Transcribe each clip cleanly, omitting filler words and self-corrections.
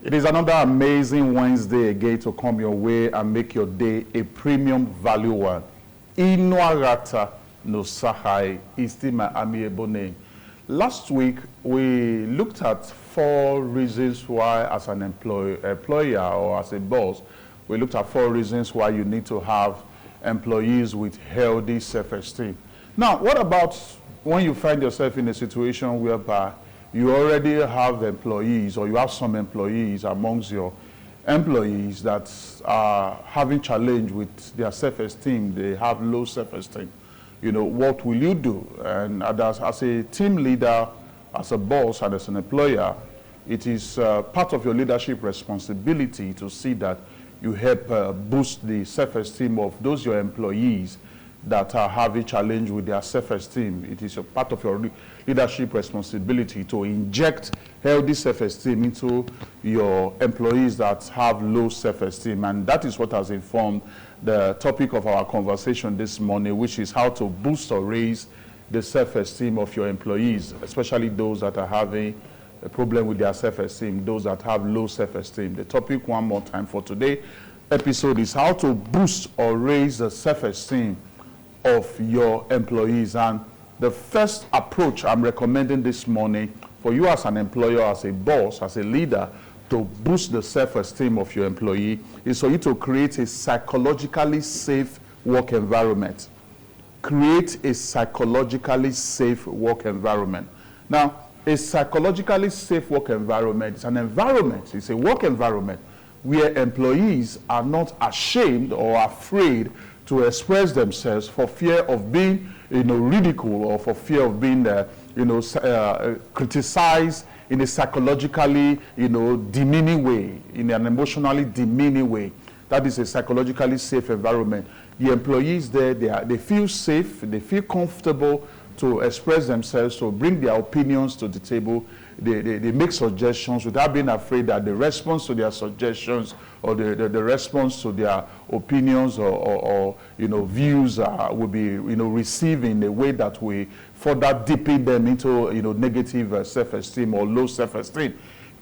It is another amazing Wednesday again to come your way and make your day a premium value one. Inuarata no Sahai is still my amiable name. Last week, we looked at 4 reasons why as an employer or as a boss, we looked at 4 reasons why you need to have employees with healthy self-esteem. Now, what about when you find yourself in a situation whereby you already have employees or you have some employees amongst your employees that are having challenge with their self-esteem, they have low self-esteem. You know, what will you do? And as a team leader, as a boss, and as an employer, it is part of your leadership responsibility to see that you help boost the self-esteem of those your employees that are having challenge with their self-esteem. It is a part of your leadership responsibility to inject healthy self-esteem into your employees that have low self-esteem. And that is what has informed the topic of our conversation this morning, which is how to boost or raise the self-esteem of your employees, especially those that are having a problem with their self-esteem, those that have low self-esteem. The topic one more time for today episode is how to boost or raise the self-esteem of your employees. And the first approach I'm recommending this morning for you as an employer, as a boss, as a leader, to boost the self-esteem of your employee is for you to create a psychologically safe work environment. Create a psychologically safe work environment. Now, a psychologically safe work environment is an environment, it's a work environment where employees are not ashamed or afraid to express themselves for fear of being, ridiculed, or for fear of being, criticized in a psychologically, demeaning way, in an emotionally demeaning way. That is a psychologically safe environment. The employees there, they feel safe, they feel comfortable to express themselves, to bring their opinions to the table. They make suggestions without being afraid that the response to their suggestions or the response to their opinions or views will be received in a way that we further deepen them into negative self-esteem or low self-esteem.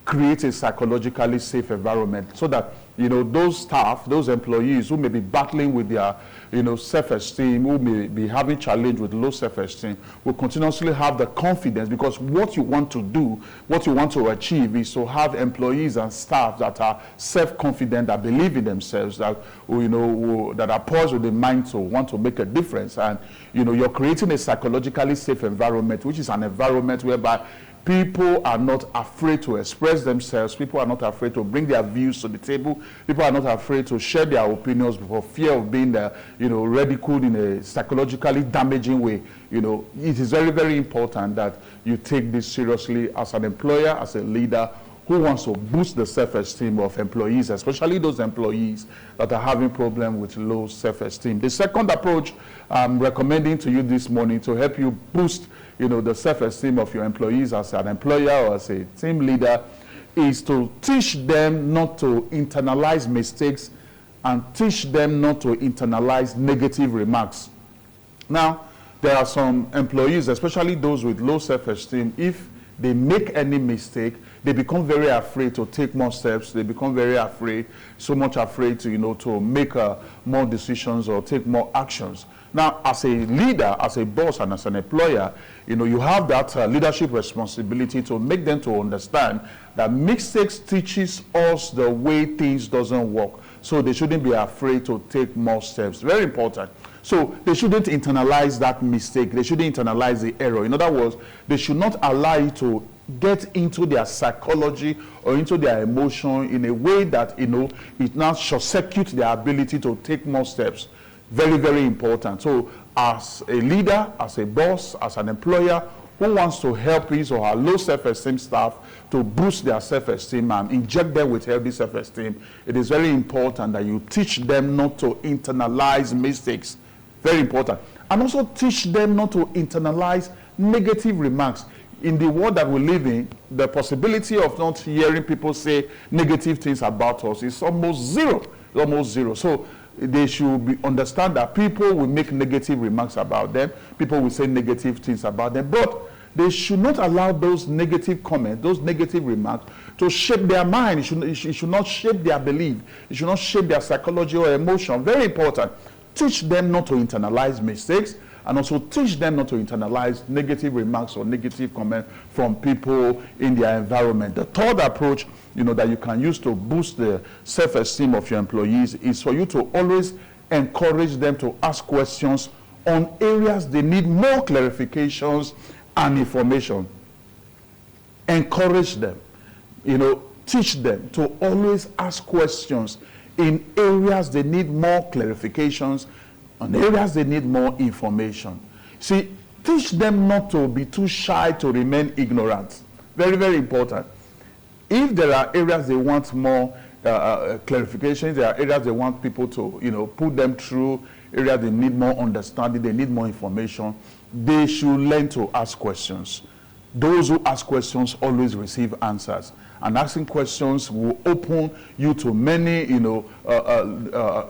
Create a psychologically safe environment so that those staff, those employees who may be battling with their self-esteem, who may be having challenge with low self-esteem, will continuously have the confidence, because what you want to do, what you want to achieve is to have employees and staff that are self-confident, that believe in themselves, that that are poised with the mind to want to make a difference. And you're creating a psychologically safe environment, which is an environment whereby people are not afraid to express themselves. People are not afraid to bring their views to the table. People are not afraid to share their opinions for fear of being, ridiculed in a psychologically damaging way. It is very, very important that you take this seriously as an employer, as a leader who wants to boost the self-esteem of employees, especially those employees that are having problems with low self-esteem. The second approach I'm recommending to you this morning to help you boost the self-esteem of your employees as an employer or as a team leader is to teach them not to internalize mistakes and teach them not to internalize negative remarks. Now, there are some employees, especially those with low self-esteem, if they make any mistake, they become very afraid to take more steps. They become very afraid, so much afraid to, to make more decisions or take more actions. Now, as a leader, as a boss, and as an employer, you have that leadership responsibility to make them to understand that mistakes teaches us the way things doesn't work. So they shouldn't be afraid to take more steps. Very important. So they shouldn't internalize that mistake. They shouldn't internalize the error. In other words, they should not allow it to get into their psychology or into their emotion in a way that, it now short-circuits their ability to take more steps. Very, very important. So as a leader, as a boss, as an employer who wants to help his or her low self-esteem staff to boost their self-esteem and inject them with healthy self-esteem, it is very important that you teach them not to internalize mistakes. Very important. And also teach them not to internalize negative remarks. In the world that we live in, the possibility of not hearing people say negative things about us is almost zero. It's almost zero. So they should understand that people will make negative remarks about them. People will say negative things about them. But They should not allow those negative comments, those negative remarks to shape their mind. It should not shape their belief. It should not shape their psychology or emotion. Very important. Teach them not to internalize mistakes, and also teach them not to internalize negative remarks or negative comments from people in their environment. The third approach, that you can use to boost the self-esteem of your employees is for you to always encourage them to ask questions on areas they need more clarifications and information. Encourage them, teach them to always ask questions in areas they need more clarifications, on areas they need more information. See, teach them not to be too shy to remain ignorant. Very, very important. If there are areas they want more clarifications, there are areas they want people to, put them through, areas they need more understanding, they need more information, they should learn to ask questions. Those who ask questions always receive answers. And asking questions will open you to many,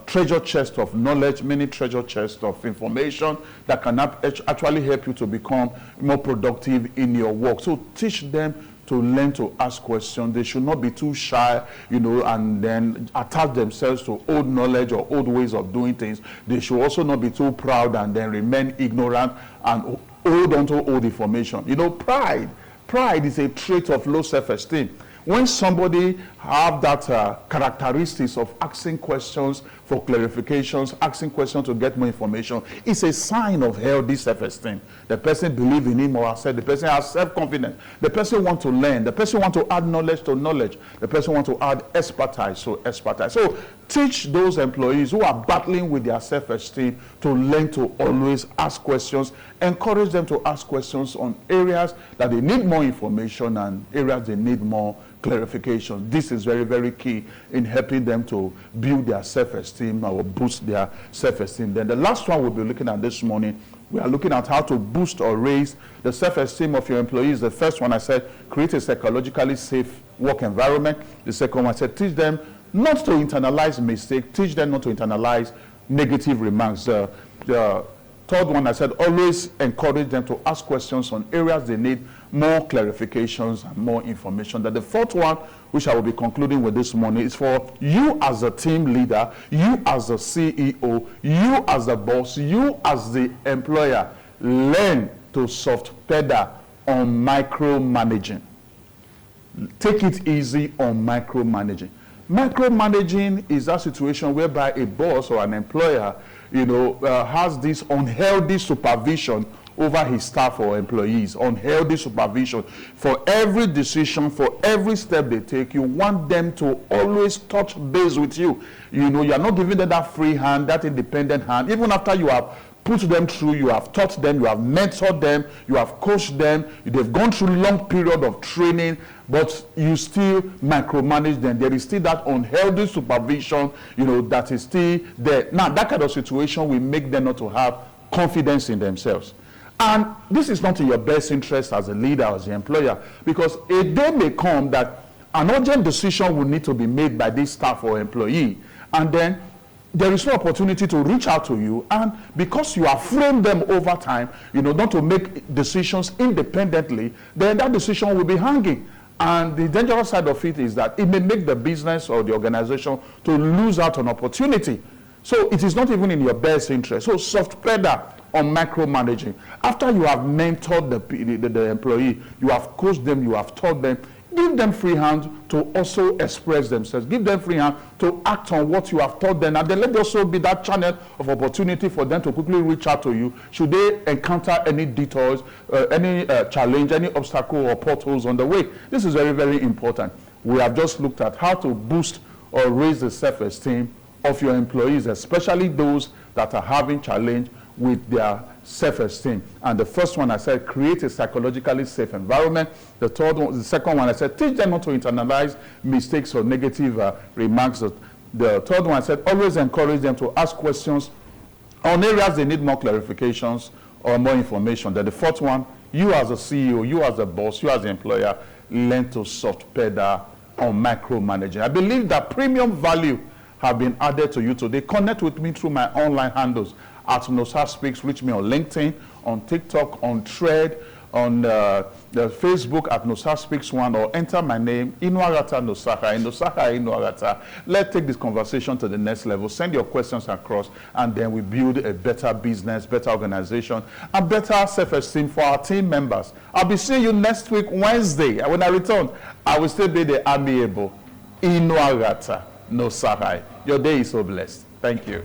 treasure chests of knowledge, many treasure chests of information that can actually help you to become more productive in your work. So teach them to learn to ask questions. They should not be too shy, and then attach themselves to old knowledge or old ways of doing things. They should also not be too proud and then remain ignorant and hold on to old information. Pride is a trait of low self-esteem. When somebody have that characteristics of asking questions for clarifications, asking questions to get more information, it's a sign of healthy self-esteem. The person believes in him or herself. The person has self-confidence. The person wants to learn. The person wants to add knowledge to knowledge. The person wants to add expertise to expertise. So teach those employees who are battling with their self-esteem to learn to always ask questions. Encourage them to ask questions on areas that they need more information and areas they need more clarification. This is very, very key in helping them to build their self-esteem or boost their self-esteem. Then the last one we'll be looking at this morning, we are looking at how to boost or raise the self-esteem of your employees. The first one I said, create a psychologically safe work environment. The second one I said, teach them not to internalize mistakes, teach them not to internalize negative remarks. The third one I said, always encourage them to ask questions on areas they need more clarifications and more information. That the fourth one, which I will be concluding with this morning, is for you as a team leader, you as a CEO, you as a boss, you as the employer, learn to soft pedal on micromanaging. Take it easy on micromanaging. Micromanaging is that situation whereby a boss or an employer, has this unhealthy supervision over his staff or employees, unhealthy supervision. For every decision, for every step they take, you want them to always touch base with you. You're not giving them that free hand, that independent hand. Even after you have put them through, you have taught them, you have mentored them, you have coached them, they've gone through long period of training, but you still micromanage them. There is still that unhealthy supervision, that is still there. Now, that kind of situation will make them not to have confidence in themselves. And this is not in your best interest as a leader, as an employer, because a day may come that an urgent decision will need to be made by this staff or employee, and then there is no opportunity to reach out to you, and because you have framed them over time, not to make decisions independently, then that decision will be hanging. And the dangerous side of it is that it may make the business or the organization to lose out on opportunity. So it is not even in your best interest. So soft pedal on micromanaging. After you have mentored the employee, you have coached them, you have taught them, give them free hand to also express themselves. Give them free hand to act on what you have taught them. And then let there also be that channel of opportunity for them to quickly reach out to you should they encounter any detours, any challenge, any obstacle or potholes on the way. This is very, very important. We have just looked at how to boost or raise the self-esteem of your employees, especially those that are having challenge with their self-esteem. And the first one I said, create a psychologically safe environment. The second one I said, teach them not to internalize mistakes or negative remarks. The third one I said, always encourage them to ask questions on areas they need more clarifications or more information. Then the fourth one, you as a CEO, you as a boss, you as an employer, learn to soft pedal on micromanaging. I believe that premium value have been added to you today. Connect with me through my online handles at Nosa Speaks. Reach me on LinkedIn, on TikTok, on Thread, on the Facebook at Nosa Speaks One, or enter my name, Inuarata Nosaka, Nosaka Inuarata. Let's take this conversation to the next level. Send your questions across, and then we build a better business, better organization, and better self-esteem for our team members. I'll be seeing you next week, Wednesday. And when I return, I will still be the amiable Inuarata Nosaka. Your day is so blessed. Thank you.